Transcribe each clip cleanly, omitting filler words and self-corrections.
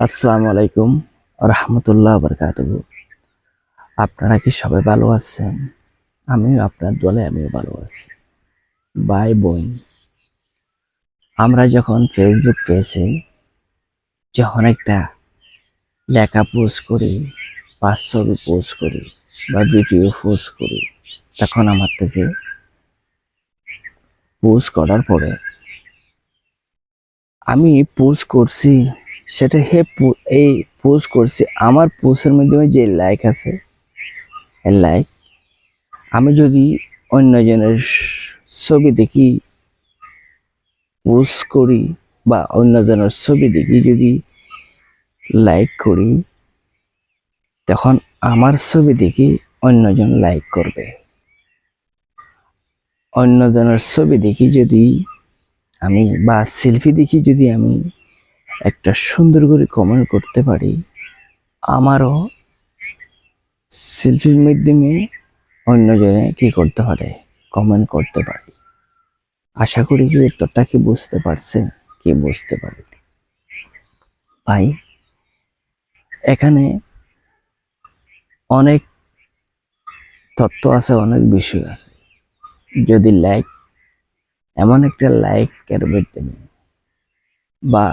আসসালামু আলাইকুম রহমতুল্লাহ বরকাতুহু। আপনারা কি সবাই ভালো আছেন? আমিও আপনার দলে আমিও ভালো আছি। ভাই বোন, আমরা যখন ফেসবুক পেজে যখন একটা লেখা পোস্ট করি বা ছবি পোস্ট করি বা ভিডিও পোস্ট করি, তখন আমার থেকে পোস্ট করার পরে আমি পোস্ট করছি, সেটা এই পোস্ট করছি আমার পোস্টের মাধ্যমে যে লাইক আছে, লাইক আমি যদি অন্যজনের ছবি দেখি পোস্ট করি বা অন্যজনের ছবি দেখি যদি লাইক করি, তখন আমার ছবি দেখি অন্যজন লাইক করবে। অন্যজনের ছবি দেখি যদি আমি বা সেলফি দেখি যদি আমি একটা সুন্দর করে কমেন্ট করতে পারি, আমারও সেলফির মাধ্যমে অন্যজনে কি করতে পারে, কমেন্ট করতে পারে। আশা করি কি উত্তরটা কি বুঝতে পারছেন, কি বুঝতে পারি ভাই। এখানে অনেক তথ্য আছে, অনেক বিষয় আছে। যদি লাইক, এমন একটা লাইকের মাধ্যমে বা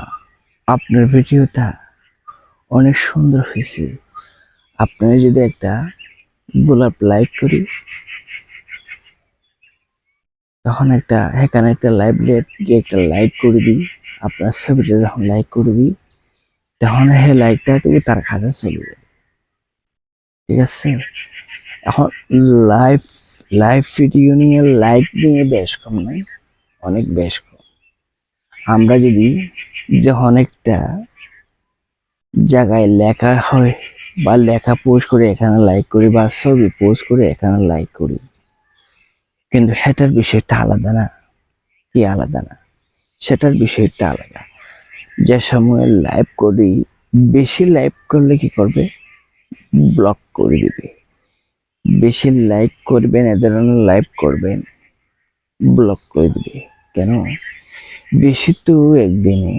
আপনার ভিডিওটা অনেক সুন্দর হয়েছে, আপনার যদি একটা গোলাপ লাইক করি, তখন এখানে একটা লাইভ রেট যে একটা লাইক করে দিই, আপনার ছবিটা যখন লাইক করে দিই, তখন সেই লাইকটা তুমি তার কাছে চলে যাবে। ঠিক আছে? এখন লাইভ লাইভ ভিডিও নিয়ে লাইক নিয়ে বেশ কম নাই, অনেক বেশ কম। আমরা যদি যখন একটা জায়গায় লেখা হয় বা লেখা পোস্ট করে এখানে লাইক করি বা ছবি পোস্ট করে এখানে লাইক করি, কিন্তু সেটার বিষয়টা আলাদা না, কি আলাদা না, সেটার বিষয়টা আলাদা। যে সময় লাইভ করি, বেশি লাইভ করলে কি করবে, ব্লক করে দিবে। বেশি লাইক করবেন, এ ধরনের লাইভ করবেন, ব্লক করে দিবে। কেন? বেশি তো একদিনে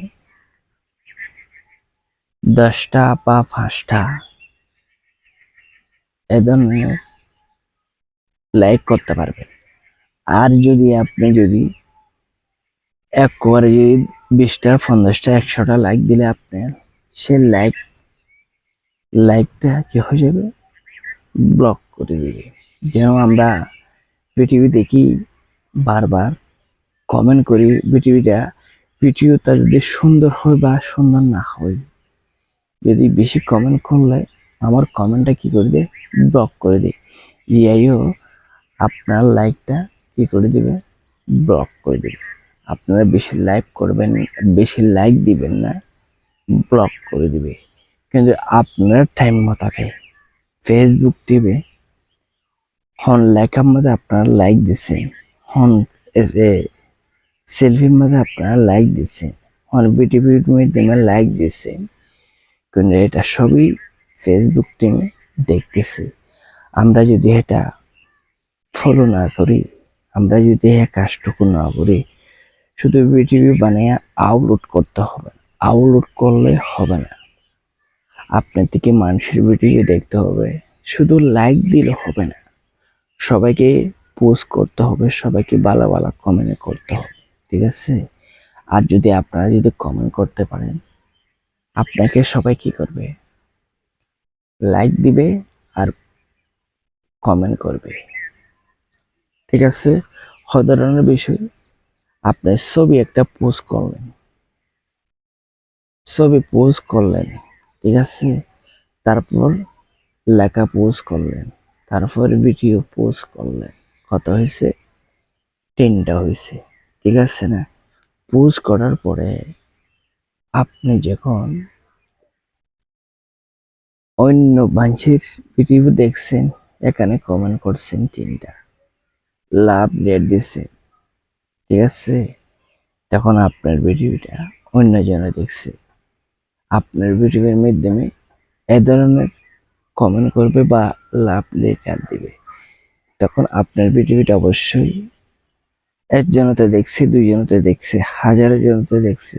10টা বা 5টা এ ধরনের লাইক করতে পারবেন। আর যদি আপনি যদি একবারে যদি 20টা 50টা 100টা লাইক দিলে আপনার সে লাইকটা কি হয়ে যাবে, ব্লক করে দিবে। যেন আমরা পৃথিবী দেখি, বারবার কমেন্ট করি, ভিডিওটা যদি সুন্দর হয় বা সুন্দর না হয়, যদি বেশি কমেন্ট করলে আমার কমেন্টটা কি করে দেয়, ব্লক করে দেয়। ইয়াইও আপনার লাইকটা কি করে দিবে, ব্লক করে দিবে। আপনারা বেশি লাইক করবেন, বেশি লাইক দিবেন না, ব্লক করে দিবে। কিন্তু আপনার টাইম মোতাবেক ফেসবুক টিভে হন লেখার মধ্যে আপনারা লাইক দিচ্ছেন, হন সেলফির মধ্যে আপনারা লাইক দিচ্ছেন, হন বিটিভির মাধ্যমে লাইক দিচ্ছেন, কিন্তু এটা সবই ফেসবুক টিমে দেখতেছে। আমরা যদি এটা ফলো না করি, আমরা যদি এই কাজটুকু না করি, শুধু ভিডিও বানিয়ে আপলোড করতে হবে, আপলোড করলে হবে না। আপনার থেকে মানুষের ভিডিও দেখতে হবে, শুধু লাইক দিলে হবে না, সবাইকে পোস্ট করতে হবে, সবাইকে ভালো ভালো কমেন্ট করতে হবে। ঠিক আছে? আর যদি আপনারা যদি কমেন্ট করতে পারেন, আপনাকে সবাই কি করবে, লাইক দিবে আর কমেন্ট করবে। ঠিক আছে? সাধারণ বিষয়, আপনি ছবি একটা পোস্ট করলেন, ছবি পোস্ট করলেন, ঠিক আছে, তারপর লেখা পোস্ট করলেন, তারপর ভিডিও পোস্ট করলেন, কত হয়েছে, 3টা হয়েছে। ঠিক আছে না? পোস্ট করার পরে আপনি যখন অন্য মানুষের ভিডিও দেখছেন, এখানে কমেন্ট করছেন 3টা, লাভ রেট দিছে, ঠিক আছে, তখন আপনার ভিডিওটা অন্যজনে দেখছে, আপনার ভিডিওর মাধ্যমে এ ধরনের কমেন্ট করবে বা লাভ লেটার দিবে, তখন আপনার ভিডিওটা অবশ্যই একজনতে দেখছে, 2জনতে দেখছে, হাজারো জনতে দেখছে,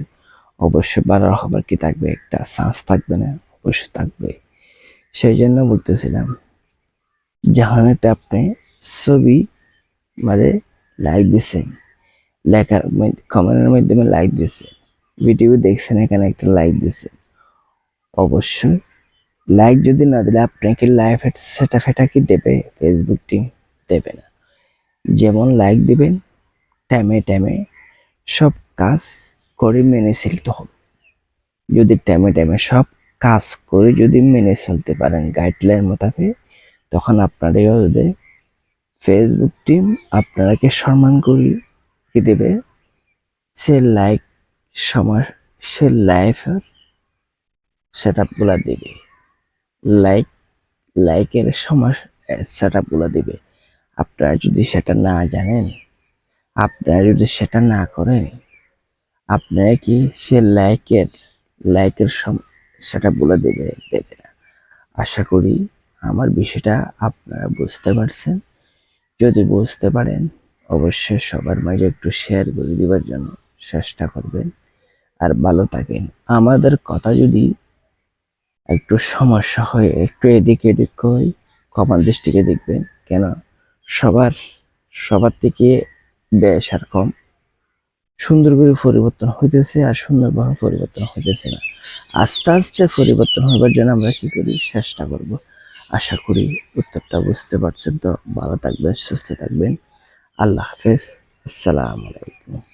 অবশ্যই ভাইরাল হবার কি থাকবে, একটা চান্স থাকবে না? অবশ্যই থাকবে। সেই জন্য বলতেছিলাম, যখন একটা আপনি ছবি মানে লাইক দিছেন, লেখার কমেন্টের মাধ্যমে লাইক দিছেন, ভিডিও দেখছেন, এখানে একটা লাইক দিছেন, অবশ্যই লাইক যদি না দিলে আপনাকে লাইভ সেটা কি দেবে? ফেসবুক টিম দেবে না। যেমন লাইক দিবেন, টাইমে টাইমে সব কাজ করে মেনে চলতে হবে। যদি টাইমে টাইমে সব কাজ করে যদি মেনে চলতে পারেন গাইডলাইন মোতাবেক, তখন আপনারও যদি ফেসবুক টিম আপনাকে সম্মান করি কি দেবে, সে লাইক সময় সে লাইফের সেট আপগুলা দিবে, লাইক লাইকের সময় সেট আপগুলা দিবে। আপনারা যদি সেটা না জানেন, আপনারা যদি সেটা না করেন, আপনারা কি সে লাইকের সেট আপগুলা দেবে না। আশা করি আমার বিষয়টা আপনারা বুঝতে পারছেন। যদি বুঝতে পারেন, অবশ্যই সবার মাঝে একটু শেয়ার করে দিবার জন্য চেষ্টা করবেন। আর ভালো থাকেন। আমাদের কথা যদি একটু সমস্যা হয়, একটু এদিক এদিক হয়, ক্ষমা দৃষ্টিকে দেখবেন। কেন সবার থেকে বেশ আর কম সুন্দর করে পরিবর্তন হইতেছে, আর সুন্দরভাবে পরিবর্তন হইতেছে না। আস্তে আস্তে পরিবর্তন হবার জন্য আমরা কি করি, চেষ্টা করব। আশা করি উত্তরটা বুঝতে পারছেন। তো ভালো থাকবেন, সুস্থ থাকবেন। আল্লাহ হাফেজ। আসসালামু আলাইকুম।